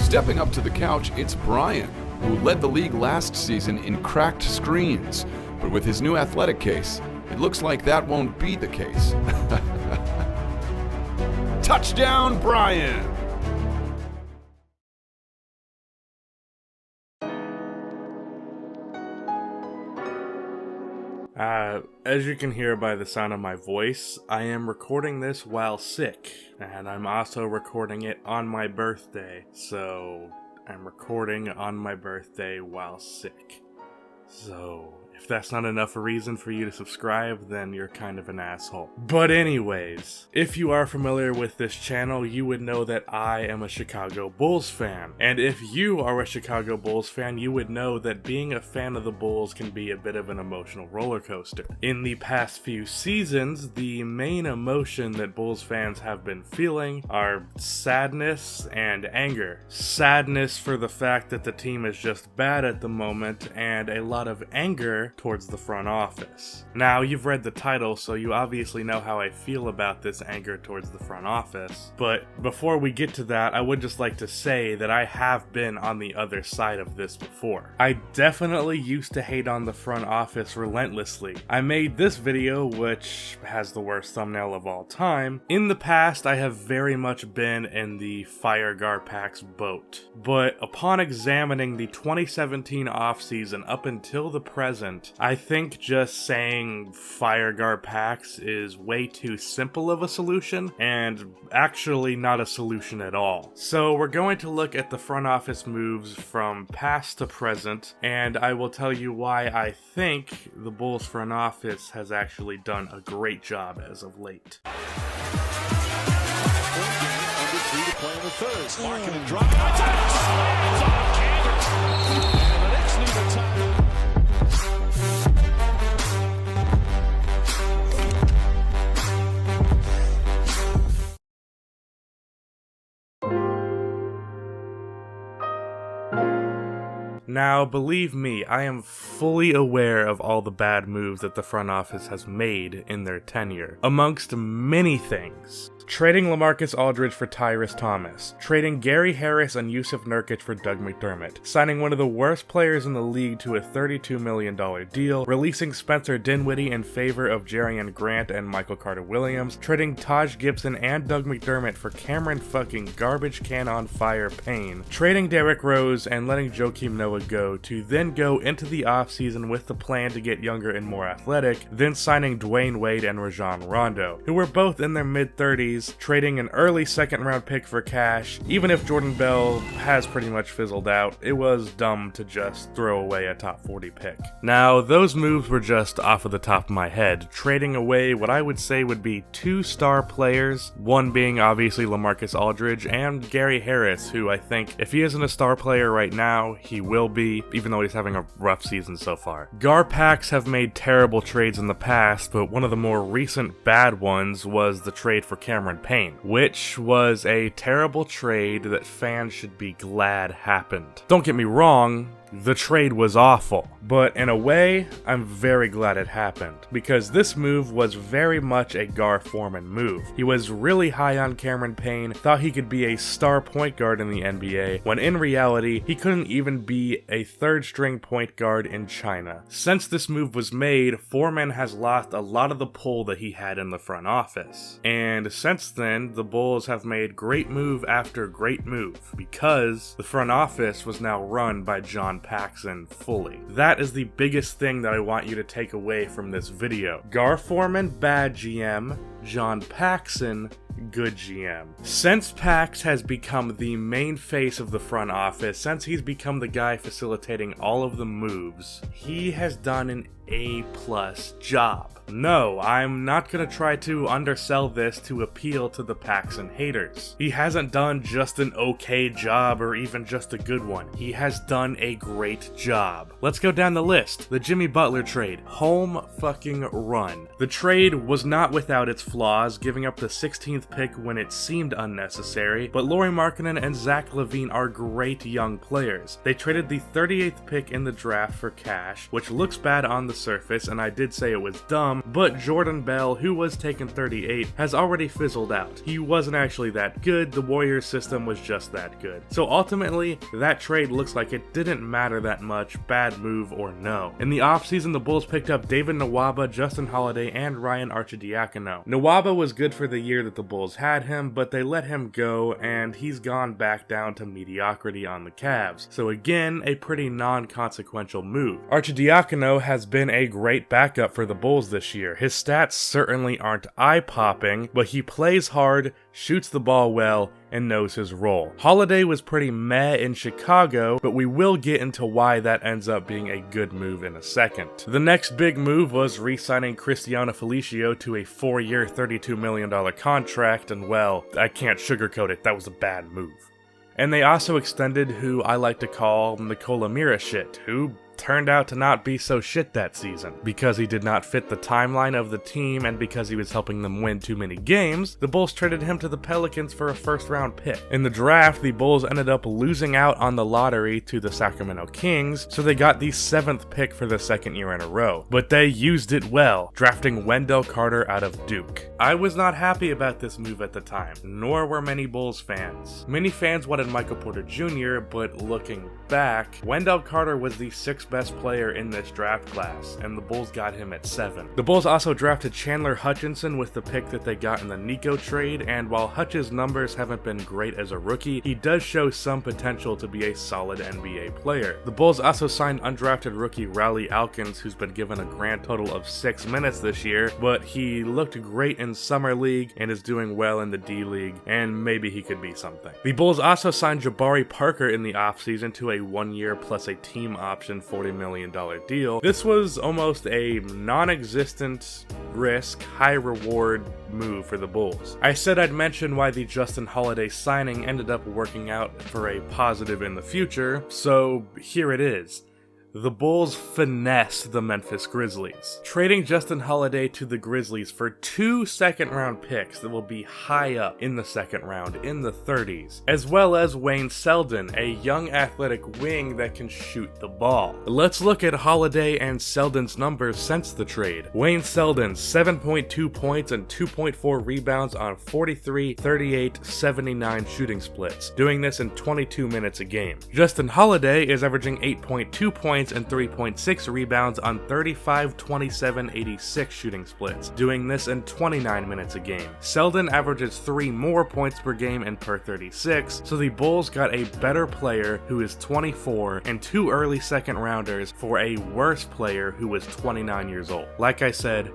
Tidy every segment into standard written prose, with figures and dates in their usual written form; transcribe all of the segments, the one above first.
Stepping up to the couch, it's Brian, who led the league last season in cracked screens. But with his new athletic case, it looks like that won't be the case. Touchdown, Brian! As you can hear by the sound of my voice, I am recording this while sick, and I'm also recording it on my birthday, so I'm recording on my birthday while sick. So, if that's not enough a reason for you to subscribe, then you're kind of an asshole. But anyways, if you are familiar with this channel, you would know that I am a Chicago Bulls fan. And if you are a Chicago Bulls fan, you would know that being a fan of the Bulls can be a bit of an emotional roller coaster. In the past few seasons, the main emotion that Bulls fans have been feeling are sadness and anger. Sadness for the fact that the team is just bad at the moment, and a lot of anger towards the front office. Now, you've read the title, so you obviously know how I feel about this anger towards the front office. But before we get to that, I would just like to say that I have been on the other side of this before. I definitely used to hate on the front office relentlessly. I made this video, which has the worst thumbnail of all time. In the past, I have very much been in the firegarpax boat. But upon examining the 2017 offseason up until the present, I think just saying firegarpax is way too simple of a solution, and actually not a solution at all. So we're going to look at the front office moves from past to present, and I will tell you why I think the Bulls front office has actually done a great job as of late. Now, believe me, I am fully aware of all the bad moves that the front office has made in their tenure. Amongst many things. Trading LaMarcus Aldridge for Tyrese Thomas, trading Gary Harris and Yusuf Nurkic for Doug McDermott, signing one of the worst players in the league to a $32 million deal, releasing Spencer Dinwiddie in favor of Jerian Grant and Michael Carter-Williams, trading Taj Gibson and Doug McDermott for Cameron fucking garbage can on fire Payne, trading Derrick Rose and letting Joakim Noah go to then go into the offseason with the plan to get younger and more athletic, then signing Dwayne Wade and Rajon Rondo, who were both in their mid-30s, trading an early second-round pick for cash. Even if Jordan Bell has pretty much fizzled out, it was dumb to just throw away a top 40 pick. Now, those moves were just off of the top of my head, trading away what I would say would be two star players, one being obviously LaMarcus Aldridge and Gary Harris, who I think if he isn't a star player right now, he will be, even though he's having a rough season so far. Garpax have made terrible trades in the past, but one of the more recent bad ones was the trade for Cameron Payne, which was a terrible trade that fans should be glad happened. Don't get me wrong, the trade was awful, but in a way, I'm very glad it happened, because this move was very much a Gar Forman move. He was really high on Cameron Payne, thought he could be a star point guard in the NBA, when in reality, he couldn't even be a third-string point guard in China. Since this move was made, Forman has lost a lot of the pull that he had in the front office. And since then, the Bulls have made great move after great move, because the front office was now run by John Paxson fully. That is the biggest thing that I want you to take away from this video. Gar Forman, bad GM. John Paxson, good GM. Since Pax has become the main face of the front office, since he's become the guy facilitating all of the moves, he has done an A+ job. No, I'm not gonna try to undersell this to appeal to the Paxson haters. He hasn't done just an okay job or even just a good one. He has done a great job. Let's go down the list. The Jimmy Butler trade. Home fucking run. The trade was not without its flaws, giving up the 16th 15th pick when it seemed unnecessary, but Lauri Markkanen and Zach LaVine are great young players. They traded the 38th pick in the draft for cash, which looks bad on the surface, and I did say it was dumb, but Jordan Bell, who was taken 38, has already fizzled out. He wasn't actually that good, the Warriors system was just that good. So ultimately, that trade looks like it didn't matter that much, bad move or no. In the offseason, the Bulls picked up David Nwaba, Justin Holiday, and Ryan Arcidiacono. Nwaba was good for the year that the Bulls had him, but they let him go, and he's gone back down to mediocrity on the Cavs. So again, a pretty non-consequential move. Arcidiacono has been a great backup for the Bulls this year. His stats certainly aren't eye-popping, but he plays hard, shoots the ball well, and knows his role. Holiday was pretty meh in Chicago, but we will get into why that ends up being a good move in a second. The next big move was re-signing Cristiano Felicio to a 4-year, $32 million contract, and well, I can't sugarcoat it, that was a bad move. And they also extended who I like to call Nikola Mira shit, who turned out to not be so shit that season. Because he did not fit the timeline of the team and because he was helping them win too many games, the Bulls traded him to the Pelicans for a first-round pick. In the draft, the Bulls ended up losing out on the lottery to the Sacramento Kings, so they got the 7th pick for the second year in a row. But they used it well, drafting Wendell Carter out of Duke. I was not happy about this move at the time, nor were many Bulls fans. Many fans wanted Michael Porter Jr., but looking back, Wendell Carter was the 6th best player in this draft class, and the Bulls got him at 7. The Bulls also drafted Chandler Hutchinson with the pick that they got in the Nico trade, and while Hutch's numbers haven't been great as a rookie, he does show some potential to be a solid NBA player. The Bulls also signed undrafted rookie Riley Alkins, who's been given a grand total of 6 minutes this year, but he looked great in Summer League and is doing well in the D-League, and maybe he could be something. The Bulls also signed Jabari Parker in the offseason to a 1-year plus a team option $40 million deal. This was almost a non-existent risk, high reward move for the Bulls. I said I'd mention why the Justin Holiday signing ended up working out for a positive in the future, so here it is. The Bulls finessed the Memphis Grizzlies, trading Justin Holiday to the Grizzlies for 2 second-round picks that will be high up in the second round, in the 30s, as well as Wayne Selden, a young athletic wing that can shoot the ball. Let's look at Holiday and Selden's numbers since the trade. Wayne Selden, 7.2 points and 2.4 rebounds on 43, 38, 79 shooting splits, doing this in 22 minutes a game. Justin Holiday is averaging 8.2 points and 3.6 rebounds on 35, 27, 86 shooting splits, doing this in 29 minutes a game. Selden averages 3 more points per game and per 36, so the Bulls got a better player who is 24 and 2 early second rounders for a worse player who was 29 years old. Like I said,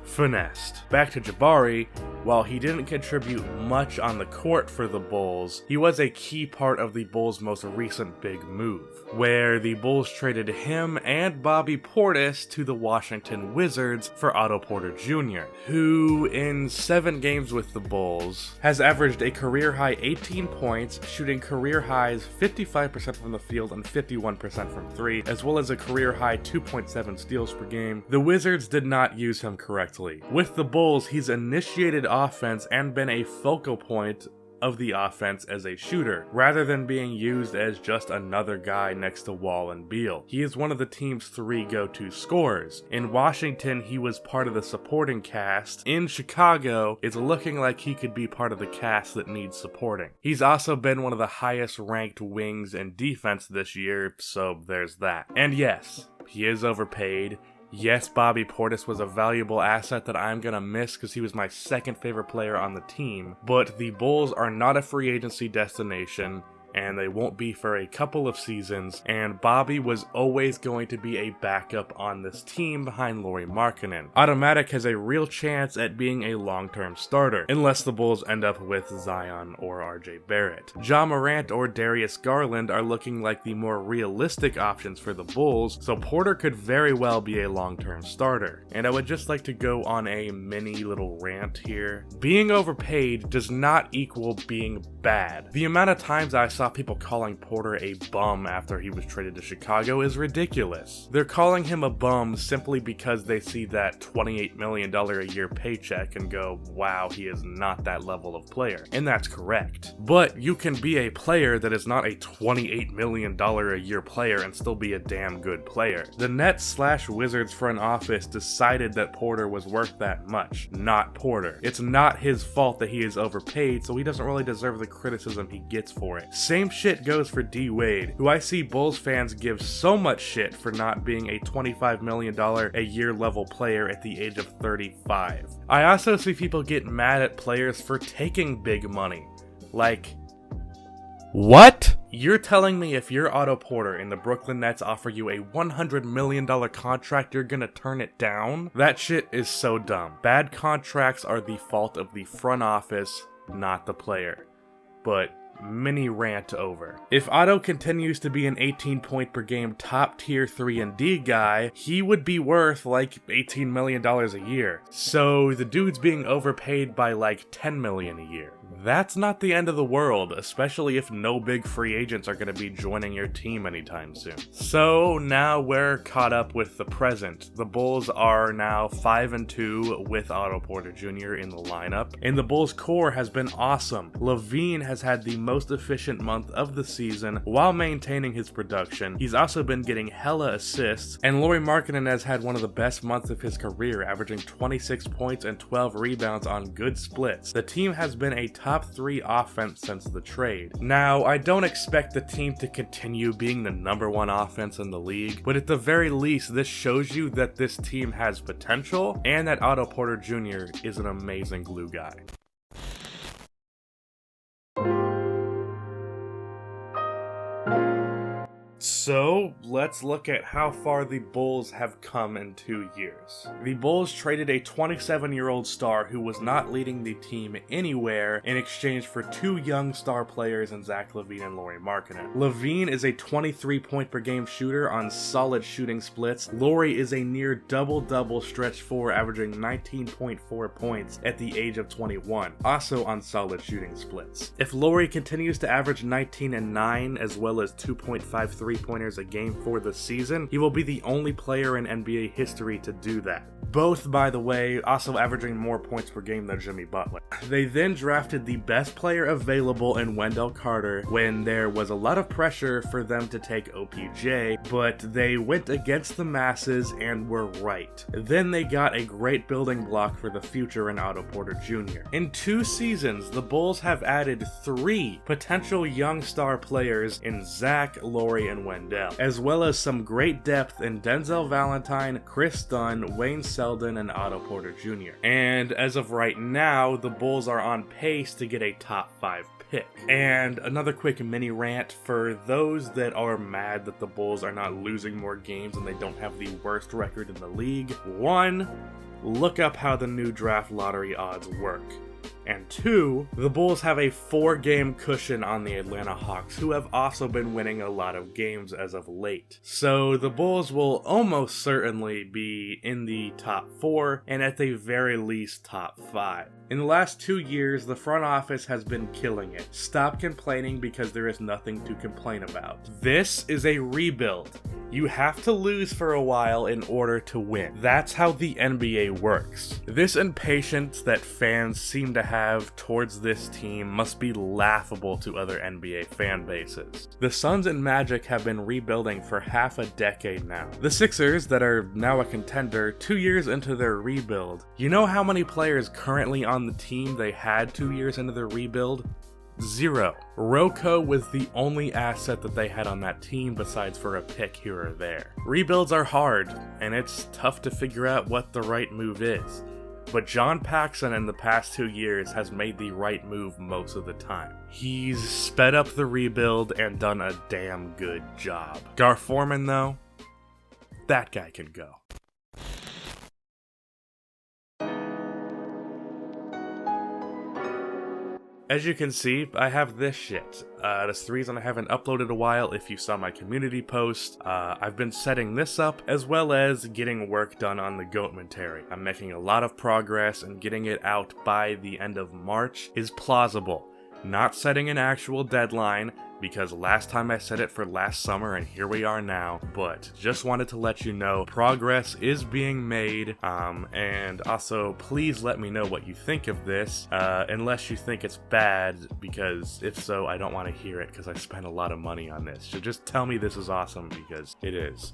finessed. Back to Jabari, while he didn't contribute much on the court for the Bulls, he was a key part of the Bulls' most recent big move, where the Bulls traded him and Bobby Portis to the Washington Wizards for Otto Porter Jr., who in 7 games with the Bulls has averaged a career-high 18 points, shooting career-highs 55% from the field and 51% from 3, as well as a career-high 2.7 steals per game. The Wizards did not use him correctly. With the Bulls, he's initiated offense and been a focal point of the offense as a shooter, rather than being used as just another guy next to Wall and Beal. He is one of the team's 3 go-to scorers. In Washington, he was part of the supporting cast. In Chicago, it's looking like he could be part of the cast that needs supporting. He's also been one of the highest ranked wings in defense this year, so there's that. And yes, he is overpaid. Yes, Bobby Portis was a valuable asset that I'm gonna miss because he was my second favorite player on the team, but the Bulls are not a free agency destination, and they won't be for a couple of seasons, and Bobby was always going to be a backup on this team behind Lauri Markkanen. Automatic has a real chance at being a long-term starter, unless the Bulls end up with Zion or RJ Barrett. Ja Morant or Darius Garland are looking like the more realistic options for the Bulls, so Porter could very well be a long-term starter. And I would just like to go on a mini little rant here. Being overpaid does not equal being bad. The amount of times I saw off, people calling Porter a bum after he was traded to Chicago is ridiculous. They're calling him a bum simply because they see that $28 million a year paycheck and go, wow, he is not that level of player. And that's correct. But you can be a player that is not a $28 million a year player and still be a damn good player. The Nets/Wizards front office decided that Porter was worth that much, not Porter. It's not his fault that he is overpaid, so he doesn't really deserve the criticism he gets for it. Same shit goes for D Wade, who I see Bulls fans give so much shit for not being a $25 million a year level player at the age of 35. I also see people get mad at players for taking big money. Like, what? You're telling me if you're Otto Porter and the Brooklyn Nets offer you a $100 million contract, you're gonna turn it down? That shit is so dumb. Bad contracts are the fault of the front office, not the player. But mini rant over. If Otto continues to be an 18 point per game top tier 3 and D guy, he would be worth like $18 million a year. So the dude's being overpaid by like $10 million a year. That's not the end of the world, especially if no big free agents are going to be joining your team anytime soon. So now we're caught up with the present. The Bulls are now 5-2 with Otto Porter Jr. in the lineup, and the Bulls core has been awesome. LaVine has had the most efficient month of the season while maintaining his production. He's also been getting hella assists, and Lauri Markkanen has had one of the best months of his career, averaging 26 points and 12 rebounds on good splits. The team has been a top 3 offense since the trade. Now, I don't expect the team to continue being the #1 offense in the league, but at the very least, this shows you that this team has potential and that Otto Porter Jr. is an amazing glue guy. So, let's look at how far the Bulls have come in 2 years. The Bulls traded a 27-year-old star who was not leading the team anywhere in exchange for 2 young star players in Zach LaVine and Lauri Markkanen. LaVine is a 23 point per game shooter on solid shooting splits. Lauri is a near double-double stretch 4, averaging 19.4 points at the age of 21, also on solid shooting splits. If Lauri continues to average 19 and 9 as well as 2.5 3-pointers a game for the season, he will be the only player in NBA history to do that. Both, by the way, also averaging more points per game than Jimmy Butler. They then drafted the best player available in Wendell Carter when there was a lot of pressure for them to take OPJ, but they went against the masses and were right. Then they got a great building block for the future in Otto Porter Jr. In 2 seasons, the Bulls have added 3 potential young star players in Zach, Lauri, and Wendell, as well as some great depth in Denzel Valentine, Chris Dunn, Wayne Selden, and Otto Porter Jr. And as of right now, the Bulls are on pace to get a top 5 pick. And another quick mini rant for those that are mad that the Bulls are not losing more games and they don't have the worst record in the league. 1, look up how the new draft lottery odds work. And 2, the Bulls have a 4-game cushion on the Atlanta Hawks, who have also been winning a lot of games as of late. So the Bulls will almost certainly be in the top 4, and at the very least top 5. In the last 2 years, the front office has been killing it. Stop complaining because there is nothing to complain about. This is a rebuild. You have to lose for a while in order to win. That's how the NBA works. This impatience that fans seem to have towards this team must be laughable to other NBA fan bases. The Suns and Magic have been rebuilding for half a decade now. The Sixers, that are now a contender 2 years into their rebuild, you know how many players currently on the team they had 2 years into their rebuild? 0. Rocco was the only asset that they had on that team besides for a pick here or there. Rebuilds are hard, and it's tough to figure out what the right move is. But John Paxson in the past 2 years has made the right move most of the time. He's sped up the rebuild and done a damn good job. Gar Forman, though, that guy can go. As you can see, I have this shit. That's the reason I haven't uploaded a while if you saw my community post. I've been setting this up as well as getting work done on the Goatmentary. I'm making a lot of progress and getting it out by the end of March is plausible. Not setting an actual deadline, because last time I set it for last summer and here we are now, but just wanted to let you know progress is being made, and also please let me know what you think of this, unless you think it's bad, because if so, I don't want to hear it because I spent a lot of money on this. So just tell me this is awesome, because it is.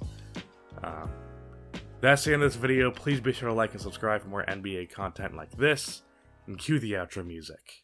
That's the end of this video. Please be sure to like and subscribe for more NBA content like this, and cue the outro music.